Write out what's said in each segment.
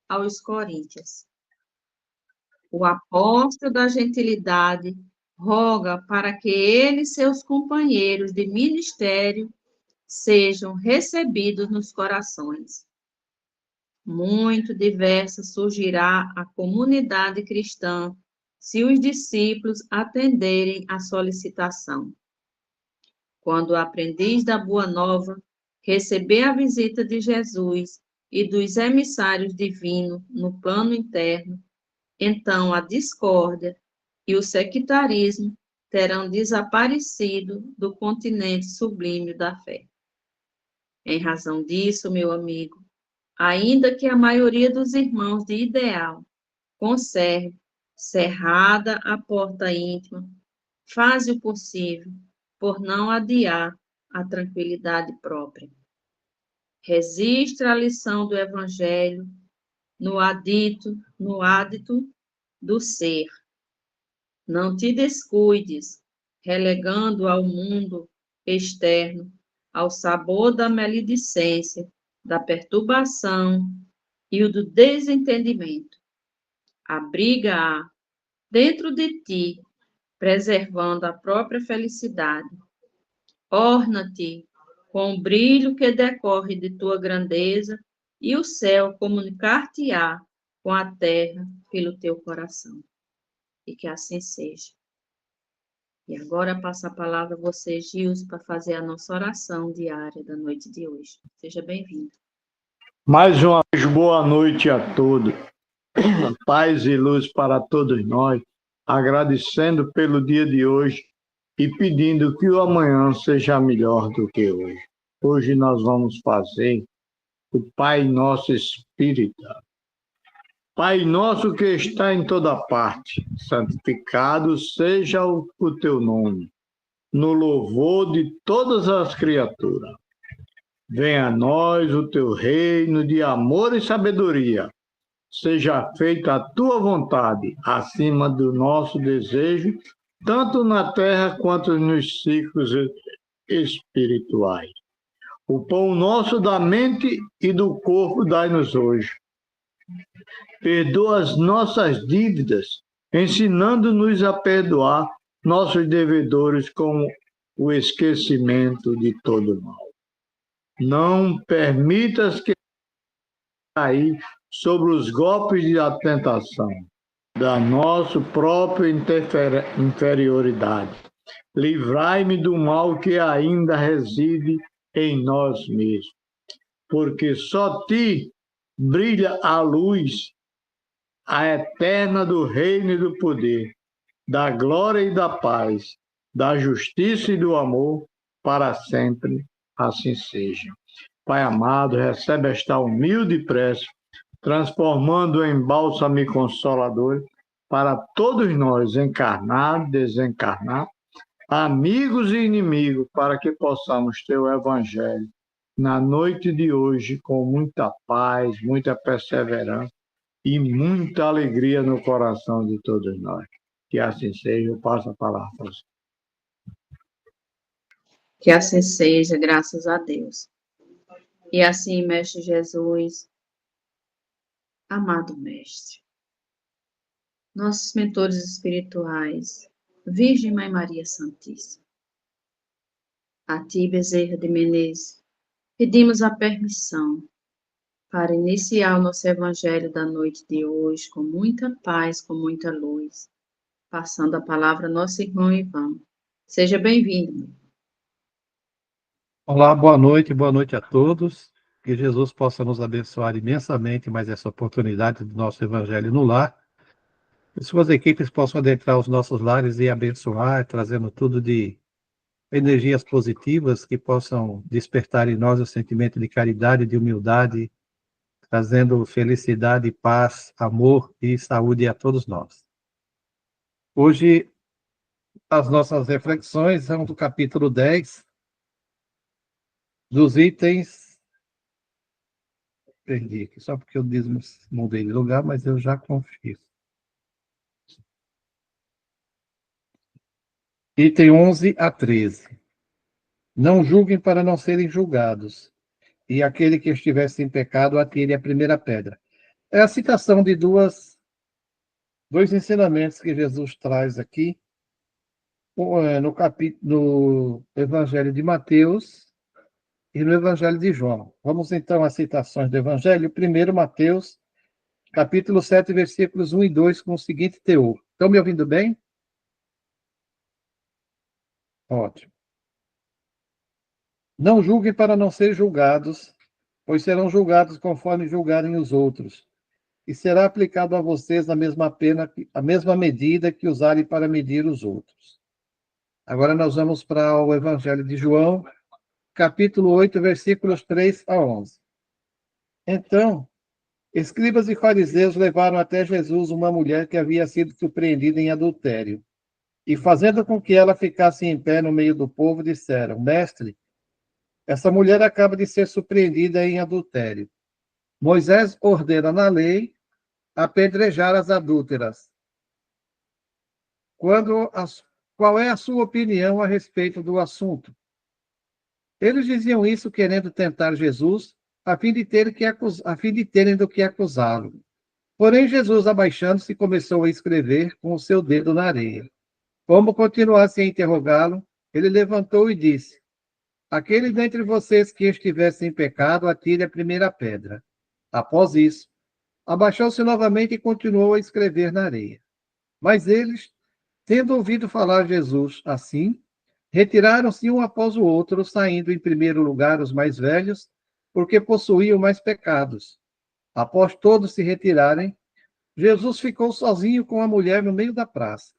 aos Coríntios. O apóstolo da gentilidade roga para que ele e seus companheiros de ministério sejam recebidos nos corações. Muito diversa surgirá a comunidade cristã se os discípulos atenderem à solicitação. Quando o aprendiz da Boa Nova receber a visita de Jesus e dos emissários divinos no plano interno, então a discórdia e o sectarismo terão desaparecido do continente sublime da fé. Em razão disso, meu amigo, ainda que a maioria dos irmãos de ideal conserve cerrada a porta íntima, faze o possível por não adiar a tranquilidade própria. Registra a lição do Evangelho no ádito do ser. Não te descuides, relegando ao mundo externo ao sabor da maledicência, da perturbação e o do desentendimento. Abriga-a dentro de ti, preservando a própria felicidade. Orna-te com o brilho que decorre de tua grandeza e o céu comunicar-te-á com a terra pelo teu coração. E que assim seja. E agora passo a palavra a você, Gilson, para fazer a nossa oração diária da noite de hoje. Seja bem-vindo. Mais uma vez, boa noite a todos. Paz e luz para todos nós, agradecendo pelo dia de hoje e pedindo que o amanhã seja melhor do que hoje. Hoje nós vamos fazer o Pai Nosso Espírita. Pai nosso que está em toda parte, santificado seja o teu nome, no louvor de todas as criaturas. Venha a nós o teu reino de amor e sabedoria. Seja feita a tua vontade, acima do nosso desejo, tanto na terra quanto nos ciclos espirituais. O pão nosso da mente e do corpo dai-nos hoje. Perdoa as nossas dívidas, ensinando-nos a perdoar nossos devedores com o esquecimento de todo mal. Não permitas que cair sobre os golpes da tentação, da nossa própria inferioridade. Livrai-me do mal que ainda reside em nós mesmos, porque só ti brilha a luz, a eterna do reino e do poder, da glória e da paz, da justiça e do amor, para sempre, assim seja. Pai amado, recebe esta humilde prece, transformando em bálsamo e consolador para todos nós, encarnados, desencarnados, amigos e inimigos, para que possamos ter o Evangelho na noite de hoje com muita paz, muita perseverança e muita alegria no coração de todos nós. Que assim seja, eu passo a palavra para você. Que assim seja, graças a Deus. E assim, Mestre Jesus, amado Mestre, nossos mentores espirituais, Virgem Mãe Maria Santíssima, a Ti, Bezerra de Menezes, pedimos a permissão para iniciar o nosso Evangelho da noite de hoje com muita paz, com muita luz, passando a palavra ao nosso irmão Ivan. Seja bem-vindo. Olá, boa noite a todos. Que Jesus possa nos abençoar imensamente mais essa oportunidade do nosso Evangelho no lar. Que suas equipes possam adentrar os nossos lares e abençoar, trazendo tudo de energias positivas que possam despertar em nós o sentimento de caridade, de humildade, trazendo felicidade, paz, amor e saúde a todos nós. Hoje, as nossas reflexões são do capítulo 10, dos itens... Perdi aqui, só porque eu mudei de lugar, mas eu já confio. Item 11 a 13. Não julguem para não serem julgados, e aquele que estiver sem pecado atire a primeira pedra. É a citação de dois ensinamentos que Jesus traz aqui, no Evangelho de Mateus e no Evangelho de João. Vamos então às citações do Evangelho. Primeiro, Mateus, capítulo 7, versículos 1 e 2, com o seguinte teor. Estão me ouvindo bem? Ótimo. Não julguem para não ser julgados, pois serão julgados conforme julgarem os outros. E será aplicado a vocês a mesma pena, a mesma medida que usarem para medir os outros. Agora nós vamos para o Evangelho de João, capítulo 8, versículos 3 a 11. Então, escribas e fariseus levaram até Jesus uma mulher que havia sido surpreendida em adultério. E fazendo com que ela ficasse em pé no meio do povo, disseram: Mestre, essa mulher acaba de ser surpreendida em adultério. Moisés ordena na lei apedrejar as adúlteras. Qual é a sua opinião a respeito do assunto? Eles diziam isso querendo tentar Jesus, a fim de terem do que acusá-lo. Porém, Jesus, abaixando-se, começou a escrever com o seu dedo na areia. Como continuasse a interrogá-lo, ele levantou e disse: Aquele dentre vocês que estiver sem pecado, atire a primeira pedra. Após isso, abaixou-se novamente e continuou a escrever na areia. Mas eles, tendo ouvido falar Jesus assim, retiraram-se um após o outro, saindo em primeiro lugar os mais velhos, porque possuíam mais pecados. Após todos se retirarem, Jesus ficou sozinho com a mulher no meio da praça.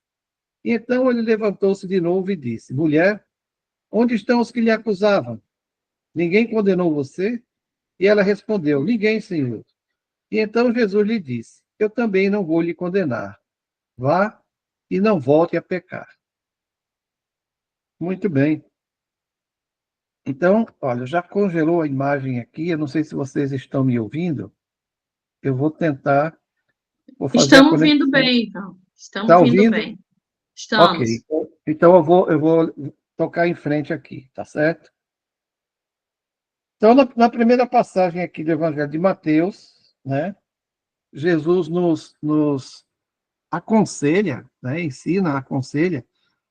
E então ele levantou-se de novo e disse: Mulher, onde estão os que lhe acusavam? Ninguém condenou você? E ela respondeu: Ninguém, Senhor. E então Jesus lhe disse: Eu também não vou lhe condenar. Vá e não volte a pecar. Muito bem. Então, olha, já congelou a imagem aqui. Eu não sei se vocês estão me ouvindo. Eu vou tentar. Vou fazer a Estamos conexão. ouvindo bem, então. Estamos Está ouvindo ouvindo? bem. Ok. Estamos. Então eu vou tocar em frente aqui, tá certo? Então, na primeira passagem aqui do Evangelho de Mateus, né, Jesus nos aconselha, né, ensina, aconselha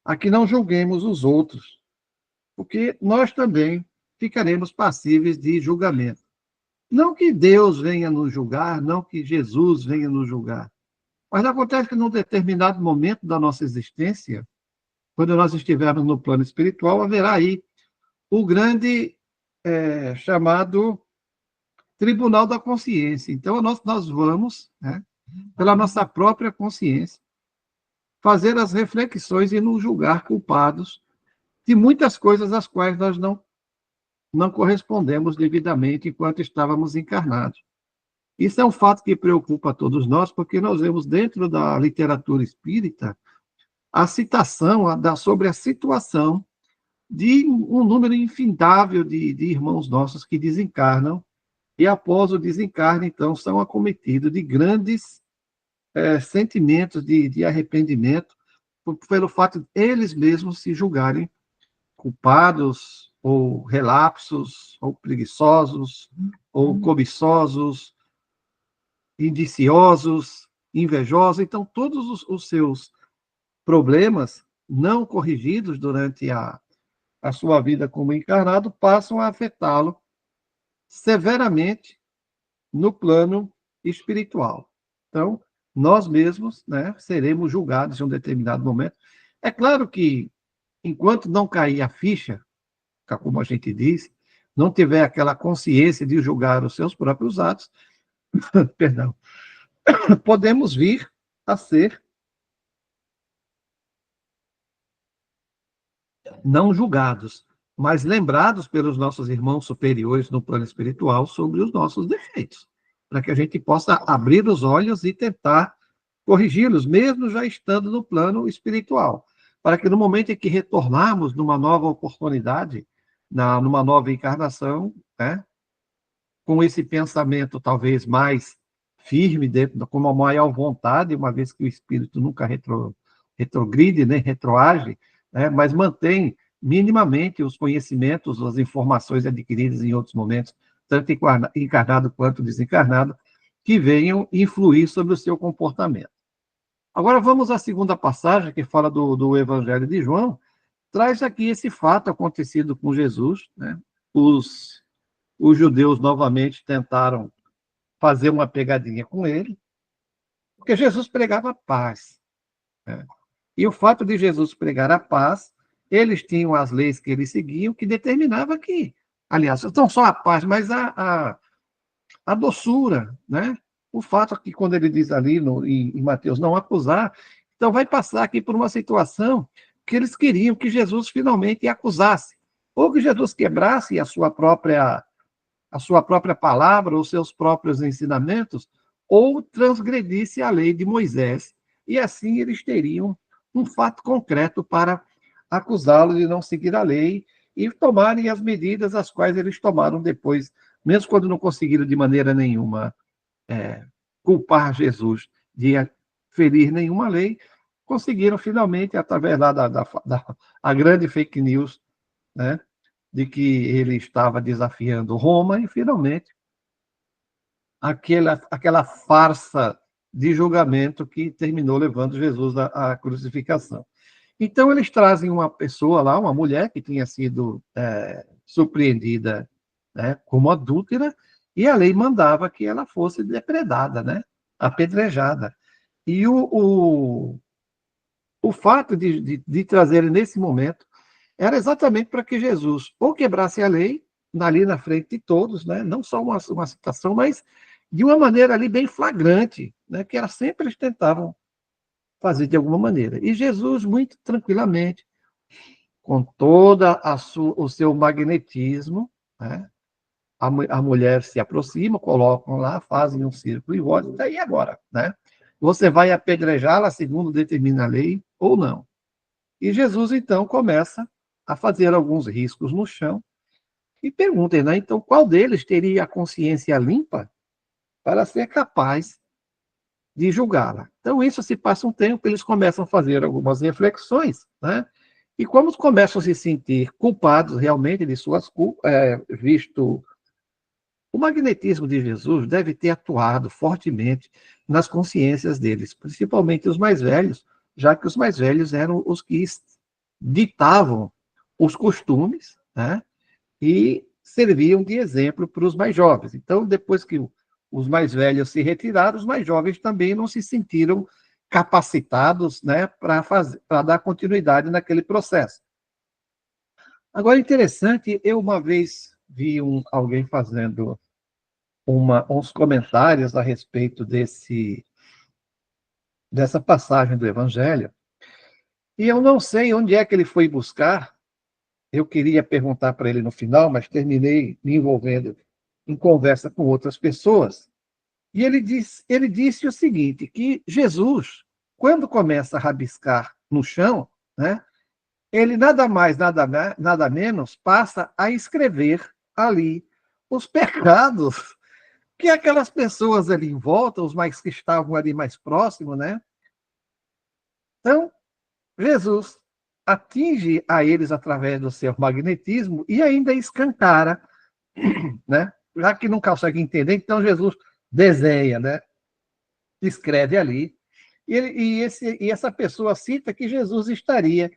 a que não julguemos os outros, porque nós também ficaremos passíveis de julgamento. Não que Deus venha nos julgar, não que Jesus venha nos julgar, mas acontece que num determinado momento da nossa existência, quando nós estivermos no plano espiritual, haverá aí o grande chamado Tribunal da Consciência. Então, nós vamos, né, pela nossa própria consciência, fazer as reflexões e nos julgar culpados de muitas coisas às quais nós não correspondemos devidamente enquanto estávamos encarnados. Isso é um fato que preocupa a todos nós, porque nós vemos dentro da literatura espírita a citação sobre a situação de um número infindável de irmãos nossos que desencarnam e, após o desencarne, então, são acometidos de grandes sentimentos de arrependimento pelo fato de eles mesmos se julgarem culpados, ou relapsos, ou preguiçosos, ou cobiçosos, indiciosos, invejosos. Então, todos os seus problemas não corrigidos durante a sua vida como encarnado passam a afetá-lo severamente no plano espiritual. Então, nós mesmos, né, seremos julgados em um determinado momento. É claro que, enquanto não cair a ficha, como a gente diz, não tiver aquela consciência de julgar os seus próprios atos, perdão, podemos vir a ser não julgados, mas lembrados pelos nossos irmãos superiores no plano espiritual sobre os nossos defeitos, para que a gente possa abrir os olhos e tentar corrigi-los, mesmo já estando no plano espiritual, para que no momento em que retornarmos numa nova oportunidade, numa nova encarnação, né, com esse pensamento talvez mais firme, com uma maior vontade, uma vez que o espírito nunca retrogride, nem retroage, né, mas mantém minimamente os conhecimentos, as informações adquiridas em outros momentos, tanto encarnado quanto desencarnado, que venham influir sobre o seu comportamento. Agora vamos à segunda passagem, que fala do Evangelho de João, traz aqui esse fato acontecido com Jesus, né? Os judeus novamente tentaram fazer uma pegadinha com ele, porque Jesus pregava paz, né? E o fato de Jesus pregar a paz, eles tinham as leis que eles seguiam, que determinava que, aliás, não só a paz, mas a doçura, né? O fato é que quando ele diz ali em Mateus, não acusar, então vai passar aqui por uma situação que eles queriam que Jesus finalmente acusasse, ou que Jesus quebrasse a sua própria palavra, os seus próprios ensinamentos, ou transgredisse a lei de Moisés. E assim eles teriam um fato concreto para acusá-lo de não seguir a lei e tomarem as medidas as quais eles tomaram depois, mesmo quando não conseguiram de maneira nenhuma culpar Jesus de ferir nenhuma lei, conseguiram finalmente, através da a grande fake news, né, de que ele estava desafiando Roma, e finalmente aquela farsa de julgamento que terminou levando Jesus à crucificação. Então, eles trazem uma pessoa lá, uma mulher que tinha sido surpreendida, né, como adúltera, e a lei mandava que ela fosse depredada, né, apedrejada. E o fato de trazerem nesse momento era exatamente para que Jesus ou quebrasse a lei, ali na frente de todos, né, não só uma citação, mas de uma maneira ali bem flagrante, né, que era sempre eles tentavam fazer de alguma maneira. E Jesus, muito tranquilamente, com toda o seu magnetismo, né, a mulher se aproxima, colocam lá, fazem um círculo e voltam. Daí agora, né? Você vai apedrejá-la segundo determina a lei ou não? E Jesus, então, começa a fazer alguns riscos no chão e pergunta, né? Então, qual deles teria a consciência limpa para ser capaz de julgá-la? Então, isso se passa um tempo, eles começam a fazer algumas reflexões, né? E como começam a se sentir culpados realmente de suas culpas, visto o magnetismo de Jesus deve ter atuado fortemente nas consciências deles, principalmente os mais velhos, já que os mais velhos eram os que ditavam os costumes, né? E serviam de exemplo para os mais jovens. Então, depois que os mais velhos se retiraram, os mais jovens também não se sentiram capacitados, né, para dar continuidade naquele processo. Agora, interessante, eu uma vez vi alguém fazendo uns comentários a respeito dessa passagem do Evangelho, e eu não sei onde é que ele foi buscar. Eu queria perguntar para ele no final, mas terminei me envolvendo em conversa com outras pessoas. E ele disse o seguinte, que Jesus, quando começa a rabiscar no chão, né, ele nada mais, nada menos passa a escrever ali os pecados que aquelas pessoas ali em volta, os mais que estavam ali mais próximos, né? Então, Jesus atinge a eles através do seu magnetismo e ainda escancara, né? Já que não consegue entender, então Jesus desenha, né? Escreve ali. E essa pessoa cita que Jesus estaria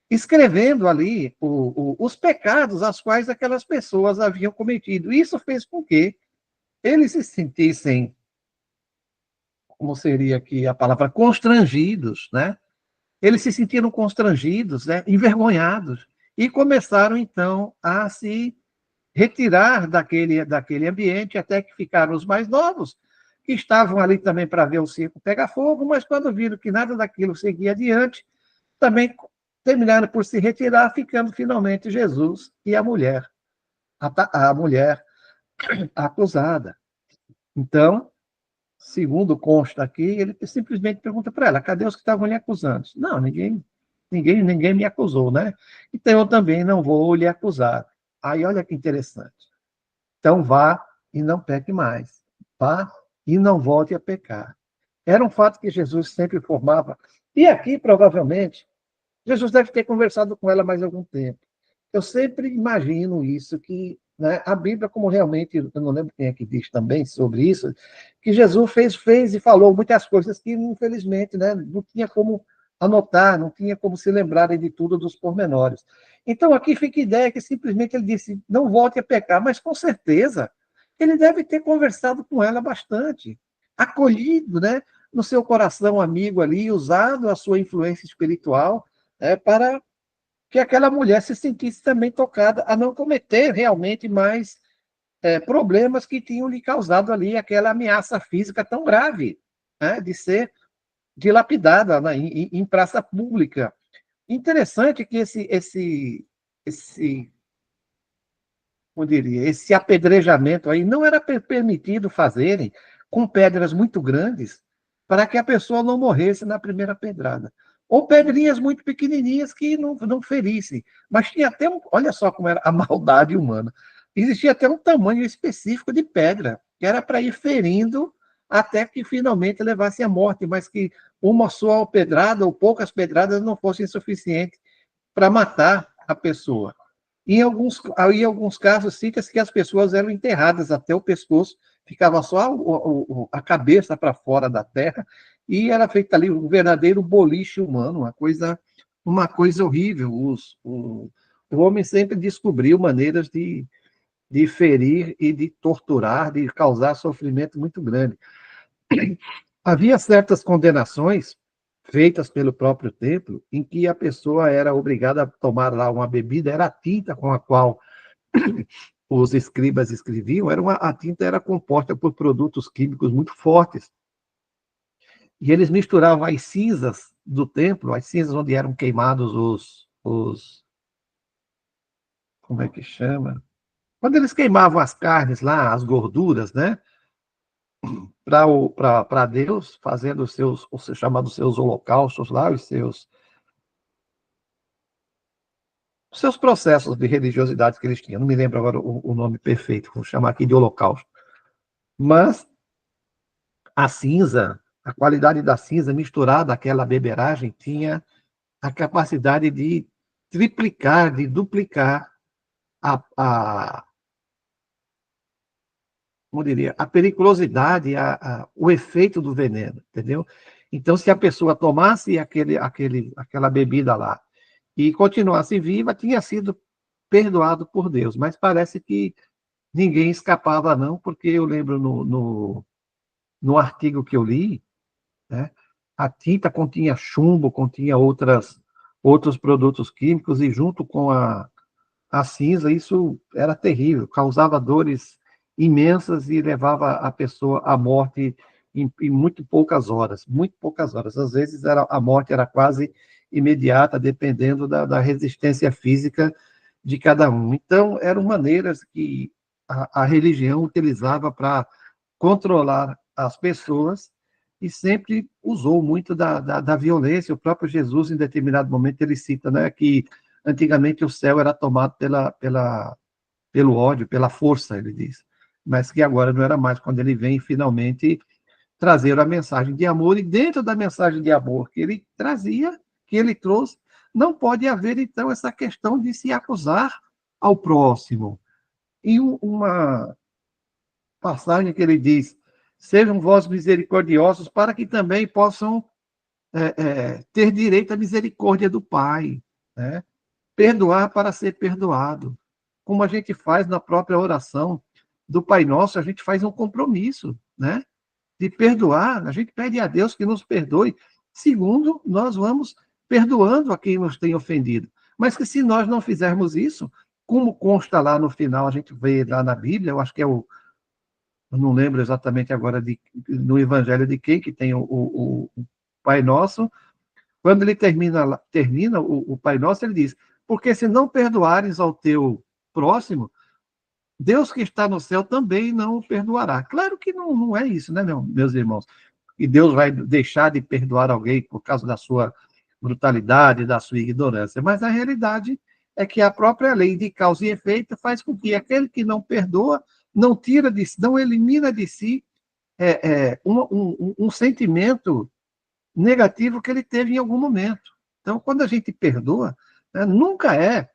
escrevendo ali os pecados aos quais aquelas pessoas haviam cometido. Isso fez com que eles se sentissem, como seria aqui a palavra, constrangidos, né? Eles se sentiram constrangidos, né? Envergonhados, e começaram, então, a se retirar daquele ambiente, até que ficaram os mais novos, que estavam ali também para ver o circo pegar fogo, mas quando viram que nada daquilo seguia adiante, também terminaram por se retirar, ficando finalmente Jesus e a mulher acusada. Então, segundo consta aqui, ele simplesmente pergunta para ela, cadê os que estavam lhe acusando? Não, ninguém me acusou, né? Então eu também não vou lhe acusar. Aí olha que interessante. Então vá e não peque mais. Vá e não volte a pecar. Era um fato que Jesus sempre informava. E aqui, provavelmente, Jesus deve ter conversado com ela mais algum tempo. Eu sempre imagino isso, que né? A Bíblia, como realmente, eu não lembro quem é que diz também sobre isso, que Jesus fez e falou muitas coisas que, infelizmente, né, não tinha como anotar, não tinha como se lembrarem de tudo dos pormenores. Então, aqui fica a ideia que simplesmente ele disse, não volte a pecar, mas com certeza ele deve ter conversado com ela bastante, acolhido, né, no seu coração amigo ali, usado a sua influência espiritual, para que aquela mulher se sentisse também tocada a não cometer realmente mais problemas que tinham lhe causado ali aquela ameaça física tão grave, né, de ser dilapidada, né, em praça pública. Interessante que esse, como diria, esse apedrejamento aí não era permitido fazerem com pedras muito grandes para que a pessoa não morresse na primeira pedrada. Ou pedrinhas muito pequenininhas que não ferissem. Mas tinha até olha só como era a maldade humana. Existia até um tamanho específico de pedra, que era para ir ferindo até que finalmente levasse à morte, mas que uma só pedrada ou poucas pedradas não fossem suficientes para matar a pessoa. Em alguns casos, cita-se que as pessoas eram enterradas até o pescoço, ficava só a cabeça para fora da terra, e era feito ali um verdadeiro boliche humano, uma coisa horrível. O homem sempre descobriu maneiras de ferir e de torturar, de causar sofrimento muito grande. Havia certas condenações feitas pelo próprio templo, em que a pessoa era obrigada a tomar lá uma bebida, era a tinta com a qual os escribas escreviam, a tinta era composta por produtos químicos muito fortes. E eles misturavam as cinzas do templo, as cinzas onde eram queimados como é que chama? Quando eles queimavam as carnes lá, as gorduras, né? Para Deus, fazendo os chamados seus holocaustos lá, os seus processos de religiosidade que eles tinham. Não me lembro agora o nome perfeito, vou chamar aqui de holocausto. Mas a cinza, a qualidade da cinza misturada àquela beberagem tinha a capacidade de triplicar, de duplicar a como diria, a periculosidade, o efeito do veneno, entendeu? Então, se a pessoa tomasse aquela bebida lá e continuasse viva, tinha sido perdoado por Deus. Mas parece que ninguém escapava, não, porque eu lembro no artigo que eu li, né, a tinta continha chumbo, continha outros produtos químicos, e junto com a cinza, isso era terrível, causava dores imensas e levava a pessoa à morte em muito poucas horas, muito poucas horas. Às vezes a morte era quase imediata, dependendo da resistência física de cada um. Então, eram maneiras que a religião utilizava para controlar as pessoas e sempre usou muito da violência. O próprio Jesus, em determinado momento, ele cita, né, que antigamente o céu era tomado pelo ódio, pela força, ele diz, mas que agora não era mais, quando ele vem finalmente trazer a mensagem de amor, e dentro da mensagem de amor que ele trazia, que ele trouxe, não pode haver, então, essa questão de se acusar ao próximo. E uma passagem que ele diz: sejam vós misericordiosos para que também possam ter direito à misericórdia do Pai, né? Perdoar para ser perdoado. Como a gente faz na própria oração do Pai Nosso, a gente faz um compromisso, né? De perdoar, a gente pede a Deus que nos perdoe, segundo nós vamos perdoando a quem nos tem ofendido. Mas que se nós não fizermos isso, como consta lá no final, a gente vê lá na Bíblia, eu acho que eu não lembro exatamente agora no Evangelho de quem que tem o Pai Nosso, quando ele termina o Pai Nosso, ele diz: porque se não perdoares ao teu próximo, Deus que está no céu também não o perdoará. Claro que não é isso, né, meus irmãos? E Deus vai deixar de perdoar alguém por causa da sua brutalidade, da sua ignorância. Mas a realidade é que a própria lei de causa e efeito faz com que aquele que não perdoa, não elimina de si um sentimento negativo que ele teve em algum momento. Então, quando a gente perdoa, né, nunca é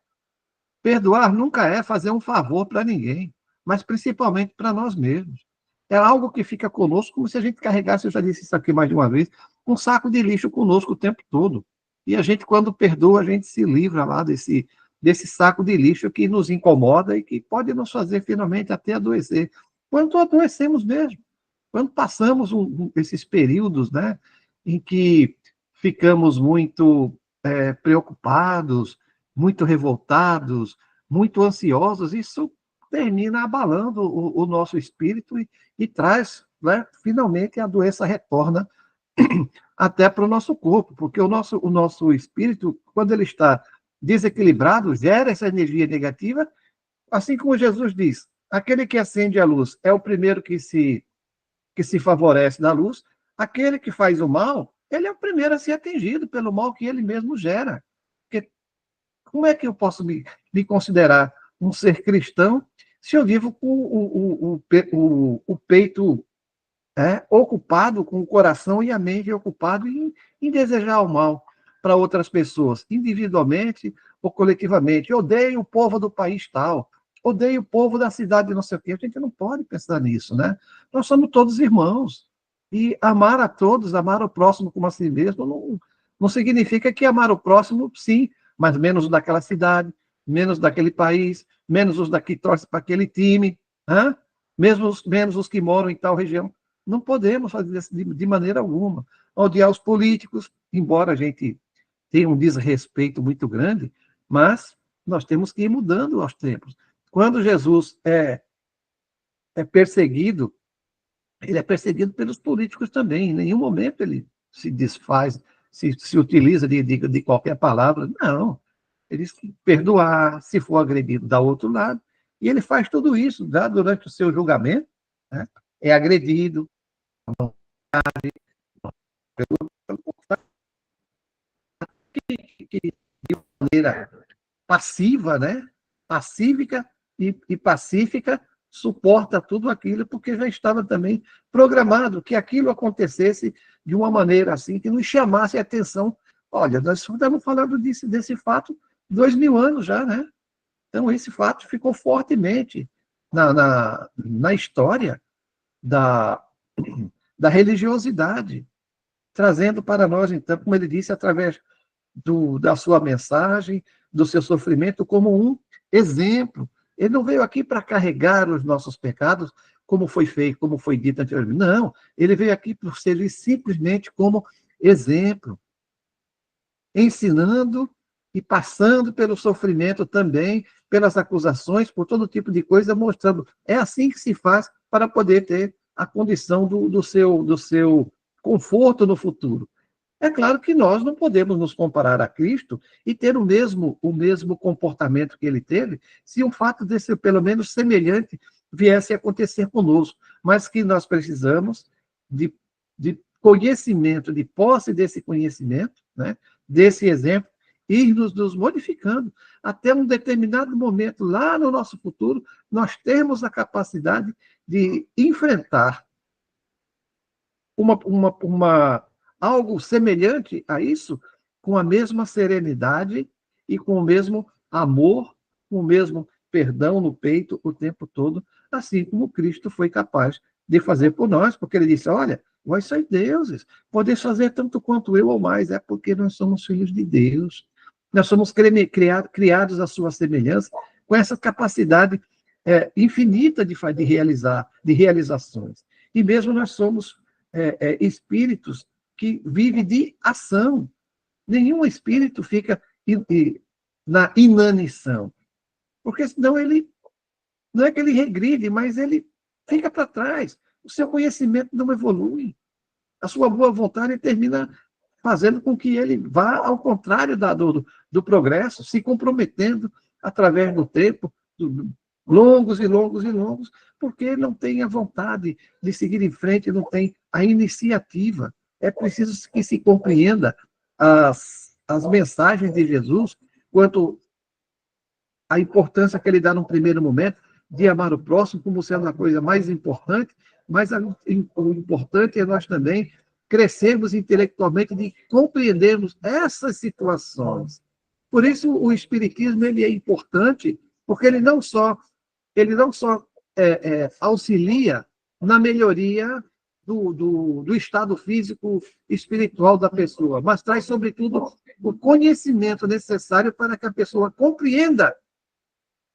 Perdoar nunca é fazer um favor para ninguém, mas principalmente para nós mesmos. É algo que fica conosco como se a gente carregasse, eu já disse isso aqui mais de uma vez, um saco de lixo conosco o tempo todo. E a gente, quando perdoa, a gente se livra lá desse saco de lixo que nos incomoda e que pode nos fazer finalmente até adoecer. Quando adoecemos mesmo, quando passamos esses períodos, né, em que ficamos muito preocupados, muito revoltados, muito ansiosos, isso termina abalando o nosso espírito e traz, né, finalmente, a doença retorna até para o nosso corpo, porque o nosso espírito, quando ele está desequilibrado, gera essa energia negativa, assim como Jesus diz, aquele que acende a luz é o primeiro que se favorece da luz, aquele que faz o mal, ele é o primeiro a ser atingido pelo mal que ele mesmo gera. Porque como é que eu posso me considerar um ser cristão se eu vivo com o peito ocupado, com o coração e a mente ocupado em desejar o mal para outras pessoas, individualmente ou coletivamente? Eu odeio o povo do país tal, odeio o povo da cidade não sei o quê. A gente não pode pensar nisso, né? Nós somos todos irmãos. E amar a todos, amar o próximo como a si mesmo, não significa que amar o próximo, sim, mas menos o daquela cidade, menos daquele país, menos os daqui torcem para aquele time, né? Menos os que moram em tal região. Não podemos fazer isso de maneira alguma. Odiar os políticos, embora a gente tenha um desrespeito muito grande, mas nós temos que ir mudando aos tempos. Quando Jesus é perseguido, ele é perseguido pelos políticos também. Em nenhum momento ele se desfaz, se utiliza de qualquer palavra. Não. Ele diz que perdoar, se for agredido, dá outro lado. E ele faz tudo isso já durante o seu julgamento, né? É agredido, de maneira passiva, né? Pacífica e pacífica, suporta tudo aquilo, porque já estava também programado que aquilo acontecesse de uma maneira assim, que nos chamasse a atenção. Olha, nós estamos falando desse fato 2000 anos já, né? Então, esse fato ficou fortemente na história da, da religiosidade, trazendo para nós, então, como ele disse, através da sua mensagem, do seu sofrimento, como um exemplo. Ele não veio aqui para carregar os nossos pecados, como foi feito, como foi dito anteriormente. Não, ele veio aqui por servir simplesmente como exemplo, ensinando e passando pelo sofrimento também, pelas acusações, por todo tipo de coisa, mostrando. É assim que se faz para poder ter a condição do seu conforto no futuro. É claro que nós não podemos nos comparar a Cristo e ter o mesmo comportamento que ele teve, se um fato desse, pelo menos semelhante, viesse a acontecer conosco, mas que nós precisamos de conhecimento, de posse desse conhecimento, né, desse exemplo, ir nos modificando, até um determinado momento, lá no nosso futuro, nós termos a capacidade de enfrentar algo semelhante a isso, com a mesma serenidade e com o mesmo amor, com o mesmo perdão no peito o tempo todo, assim como Cristo foi capaz de fazer por nós, porque ele disse: olha, vós sois deuses, podeis fazer tanto quanto eu ou mais, é porque nós somos filhos de Deus. Nós somos criados à sua semelhança, com essa capacidade infinita de realizar, de realizações. E mesmo nós somos espíritos que vivem de ação. Nenhum espírito fica na inanição, porque senão ele, não é que ele regride, mas ele fica para trás. O seu conhecimento não evolui. A sua boa vontade termina fazendo com que ele vá ao contrário do progresso, se comprometendo através do tempo, longos e longos e longos, porque não tem a vontade de seguir em frente, não tem a iniciativa. É preciso que se compreenda as mensagens de Jesus quanto à importância que ele dá num primeiro momento de amar o próximo como sendo a coisa mais importante, mas o importante é nós também crescermos intelectualmente, de compreendermos essas situações Por isso, o Espiritismo ele é importante, porque ele não só auxilia na melhoria do estado físico espiritual da pessoa, mas traz, sobretudo, o conhecimento necessário para que a pessoa compreenda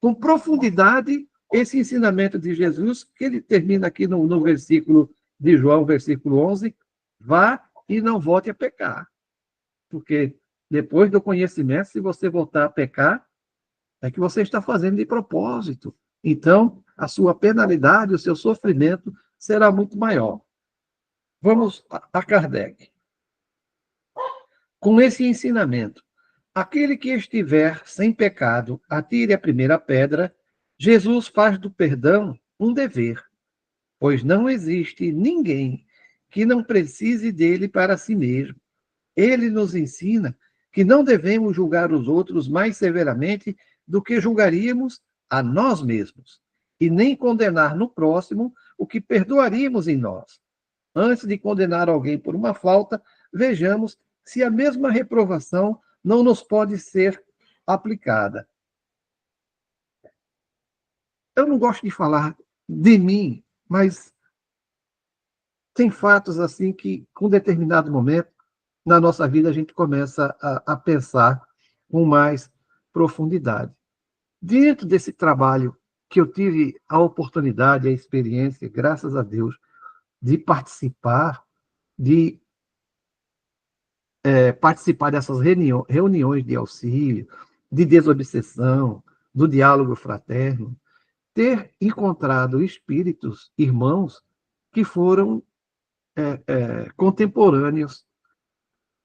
com profundidade esse ensinamento de Jesus, que ele termina aqui no versículo de João, versículo 11, vá e não volte a pecar. Porque depois do conhecimento, se você voltar a pecar, é que você está fazendo de propósito. Então, a sua penalidade, o seu sofrimento será muito maior. Vamos a Kardec. Com esse ensinamento, aquele que estiver sem pecado, atire a primeira pedra. Jesus faz do perdão um dever, pois não existe ninguém que não precise dele para si mesmo. Ele nos ensina que não devemos julgar os outros mais severamente do que julgaríamos a nós mesmos, e nem condenar no próximo o que perdoaríamos em nós. Antes de condenar alguém por uma falta, vejamos se a mesma reprovação não nos pode ser aplicada. Eu não gosto de falar de mim, mas tem fatos assim que, com determinado momento, na nossa vida, a gente começa a pensar com mais profundidade. Dentro desse trabalho que eu tive a oportunidade, a experiência, graças a Deus, de participar, de participar dessas reuniões de auxílio, de desobsessão, do diálogo fraterno, ter encontrado espíritos, irmãos, que foram contemporâneos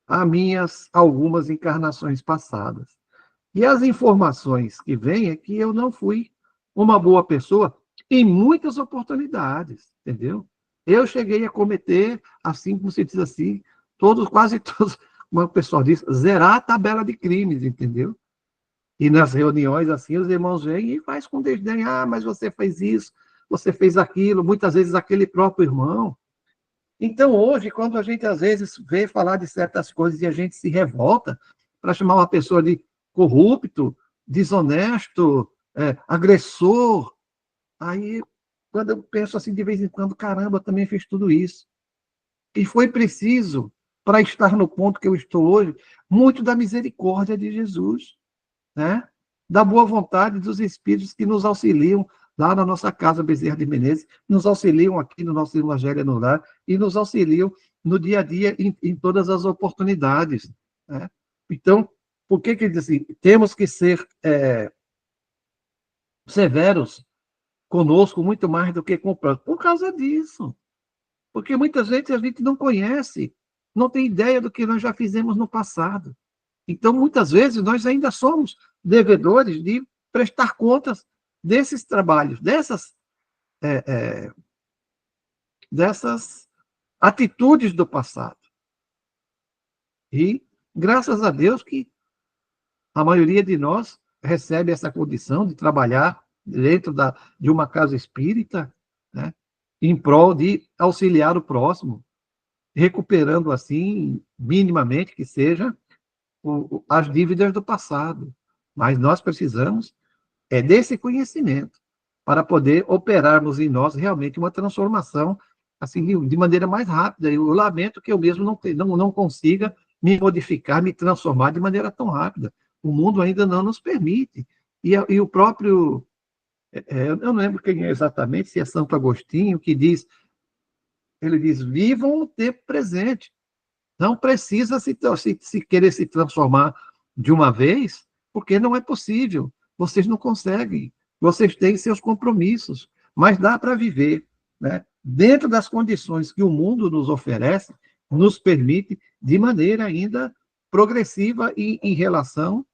a minhas algumas encarnações passadas. E as informações que vêm é que eu não fui uma boa pessoa em muitas oportunidades, entendeu? Eu cheguei a cometer, assim como se diz assim, quase todos, como o pessoal diz, zerar a tabela de crimes, entendeu? E nas reuniões, assim, os irmãos vêm e faz com desdém, mas você fez isso, você fez aquilo, muitas vezes aquele próprio irmão. Então, hoje, quando a gente, às vezes, vê falar de certas coisas e a gente se revolta para chamar uma pessoa de corrupto, desonesto, agressor, aí, quando eu penso assim, de vez em quando, caramba, eu também fiz tudo isso. E foi preciso, para estar no ponto que eu estou hoje, muito da misericórdia de Jesus, né? Da boa vontade dos espíritos que nos auxiliam lá na nossa casa Bezerra de Menezes, nos auxiliam aqui no nosso Evangelho no Lar e nos auxiliam no dia a dia em todas as oportunidades, né? Então, por que ele diz assim? Temos que ser severos conosco muito mais do que com o próximo. Por causa disso. Porque muitas vezes a gente não conhece, não tem ideia do que nós já fizemos no passado. Então, muitas vezes, nós ainda somos devedores de prestar contas desses trabalhos, dessas atitudes do passado. E, graças a Deus, que a maioria de nós recebe essa condição de trabalhar dentro de uma casa espírita, né, em prol de auxiliar o próximo, recuperando, assim, minimamente que seja, as dívidas do passado. Mas nós precisamos desse conhecimento para poder operarmos em nós realmente uma transformação assim de maneira mais rápida. Eu lamento que eu mesmo não consiga me modificar, me transformar de maneira tão rápida. O mundo ainda não nos permite. E o próprio, eu não lembro quem é exatamente, se é Santo Agostinho, que ele diz, vivam o tempo presente. Não precisa se querer se transformar de uma vez, porque não é possível. Vocês não conseguem. Vocês têm seus compromissos, mas dá para viver, né? Dentro das condições que o mundo nos oferece, nos permite, de maneira ainda progressiva em relação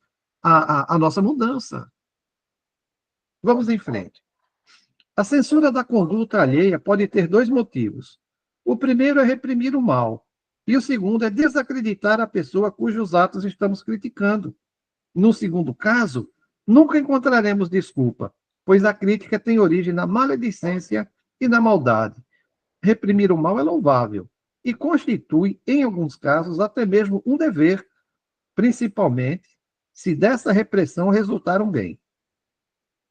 à nossa mudança. Vamos em frente. A censura da conduta alheia pode ter dois motivos. O primeiro é reprimir o mal, e o segundo é desacreditar a pessoa cujos atos estamos criticando. No segundo caso, nunca encontraremos desculpa, pois a crítica tem origem na maledicência e na maldade. Reprimir o mal é louvável e constitui, em alguns casos, até mesmo um dever, principalmente se dessa repressão resultar um bem.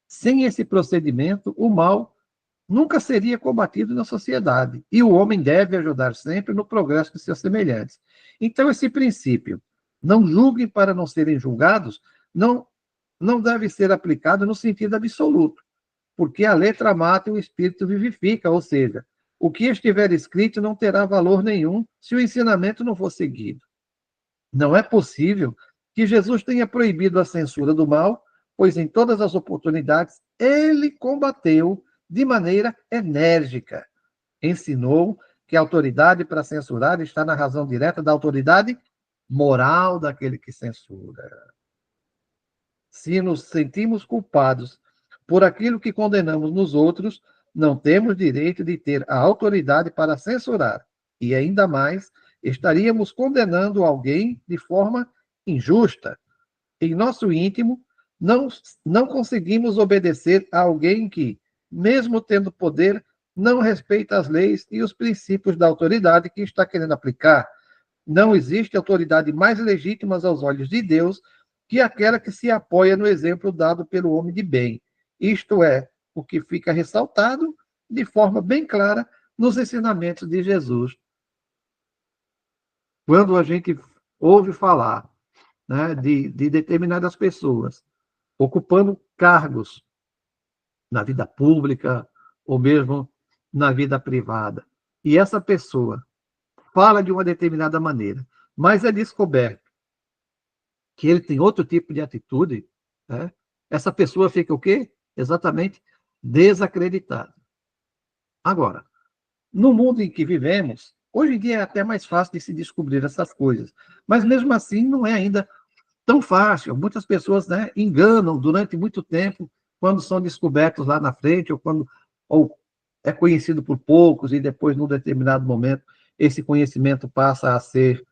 Sem esse procedimento, o mal nunca seria combatido na sociedade, e o homem deve ajudar sempre no progresso de seus semelhantes. Então, esse princípio, não julguem para não serem julgados, não deve ser aplicado no sentido absoluto, porque a letra mata e o espírito vivifica, ou seja, o que estiver escrito não terá valor nenhum se o ensinamento não for seguido. Não é possível que Jesus tenha proibido a censura do mal, pois em todas as oportunidades ele combateu de maneira enérgica. Ensinou que a autoridade para censurar está na razão direta da autoridade moral daquele que censura. Se nos sentimos culpados por aquilo que condenamos nos outros, não temos direito de ter a autoridade para censurar. E ainda mais, estaríamos condenando alguém de forma injusta. Em nosso íntimo, não conseguimos obedecer a alguém que, mesmo tendo poder, não respeita as leis e os princípios da autoridade que está querendo aplicar. Não existe autoridade mais legítima aos olhos de Deus que aquela que se apoia no exemplo dado pelo homem de bem. Isto é, o que fica ressaltado de forma bem clara nos ensinamentos de Jesus. Quando a gente ouve falar, né, de determinadas pessoas ocupando cargos na vida pública ou mesmo na vida privada, e essa pessoa fala de uma determinada maneira, mas é descoberto que ele tem outro tipo de atitude, né? Essa pessoa fica o quê? Exatamente desacreditada. Agora, no mundo em que vivemos, hoje em dia é até mais fácil de se descobrir essas coisas, mas mesmo assim não é ainda tão fácil. Muitas pessoas, né, enganam durante muito tempo quando são descobertos lá na frente ou é conhecido por poucos e depois, num determinado momento, esse conhecimento passa a ser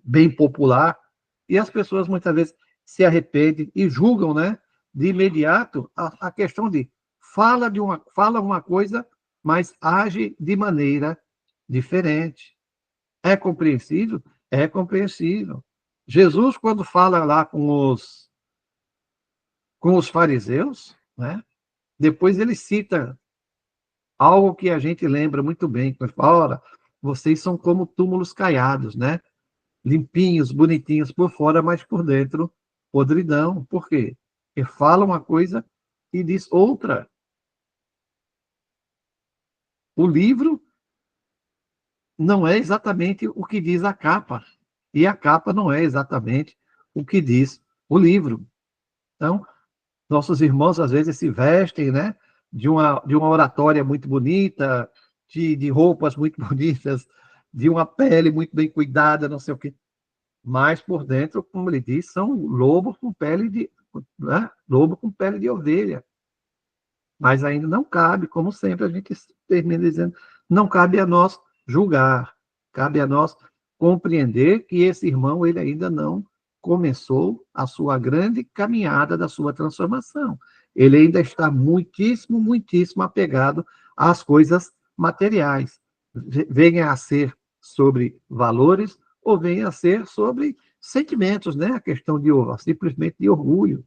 bem popular e as pessoas muitas vezes se arrependem e julgam, né, de imediato a questão de fala uma coisa, mas age de maneira diferente. É compreensível? É compreensível. Jesus, quando fala lá com os fariseus, né, depois ele cita algo que a gente lembra muito bem, quando ele fala, ora, vocês são como túmulos caiados, né? Limpinhos, bonitinhos por fora, mas por dentro, podridão. Por quê? Porque fala uma coisa e diz outra. O livro não é exatamente o que diz a capa, e a capa não é exatamente o que diz o livro. Então, nossos irmãos às vezes se vestem, né, de uma oratória muito bonita, de roupas muito bonitas, de uma pele muito bem cuidada, não sei o quê. Mas por dentro, como ele diz, são lobos com pele de, né, lobo com pele de ovelha. Mas ainda não cabe, como sempre a gente termina dizendo, não cabe a nós julgar, cabe a nós compreender que esse irmão ele ainda não começou a sua grande caminhada da sua transformação. Ele ainda está muitíssimo, muitíssimo apegado às coisas materiais. Venha a ser sobre valores ou venha a ser sobre sentimentos, né? A questão de simplesmente de orgulho.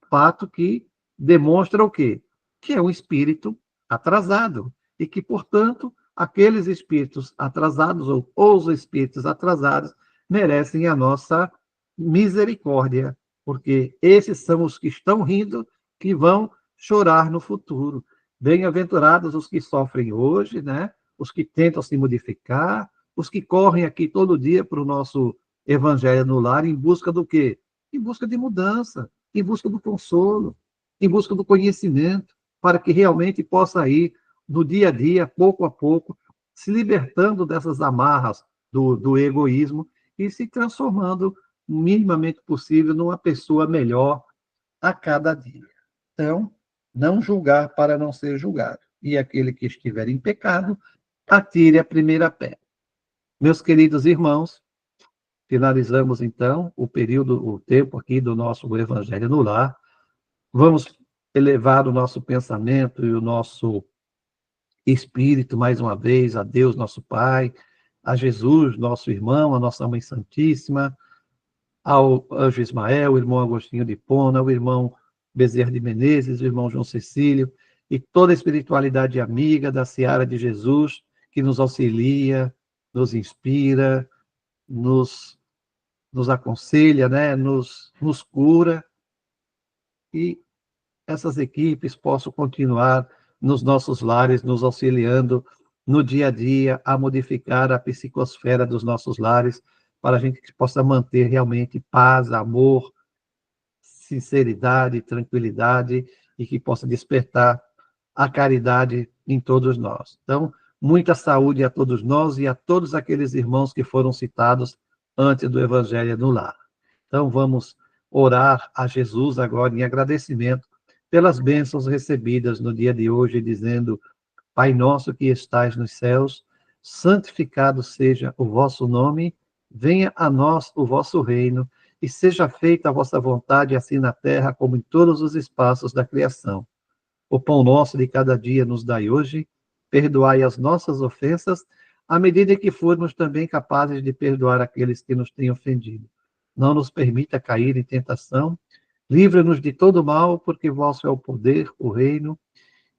Fato que demonstra o quê? Que é um espírito atrasado e que, portanto, aqueles espíritos atrasados ou os espíritos atrasados merecem a nossa misericórdia, porque esses são os que estão rindo, que vão chorar no futuro. Bem-aventurados os que sofrem hoje, né? Os que tentam se modificar, os que correm aqui todo dia para o nosso evangelho no lar em busca do quê? Em busca de mudança, em busca do consolo, em busca do conhecimento, para que realmente possa ir no dia a dia, pouco a pouco, se libertando dessas amarras do egoísmo e se transformando minimamente possível numa pessoa melhor a cada dia. Então, não julgar para não ser julgado. E aquele que estiver em pecado, atire a primeira pedra. Meus queridos irmãos, finalizamos então o tempo aqui do nosso Evangelho no Lar. Vamos elevar o nosso pensamento e o nosso espírito mais uma vez a Deus, nosso Pai, a Jesus, nosso irmão, a nossa Mãe Santíssima, ao Anjo Ismael, o irmão Agostinho de Pona, o irmão Bezerra de Menezes, o irmão João Cecílio, e toda a espiritualidade amiga da Seara de Jesus, que nos auxilia, nos inspira, nos aconselha, né? nos cura, e essas equipes possam continuar nos nossos lares, nos auxiliando no dia a dia a modificar a psicosfera dos nossos lares, para a gente que possa manter realmente paz, amor, sinceridade, tranquilidade, e que possa despertar a caridade em todos nós. Então, muita saúde a todos nós e a todos aqueles irmãos que foram citados antes do Evangelho no Lar. Então, vamos orar a Jesus agora em agradecimento pelas bênçãos recebidas no dia de hoje, dizendo: Pai nosso que estais nos céus, santificado seja o vosso nome, venha a nós o vosso reino, e seja feita a vossa vontade, assim na terra como em todos os espaços da criação. O pão nosso de cada dia nos dai hoje, perdoai as nossas ofensas, à medida que formos também capazes de perdoar aqueles que nos têm ofendido. Não nos permita cair em tentação, livra-nos de todo mal, porque vosso é o poder, o reino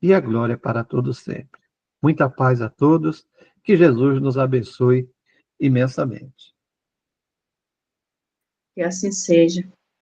e a glória para todos sempre. Muita paz a todos, que Jesus nos abençoe imensamente. Que assim seja.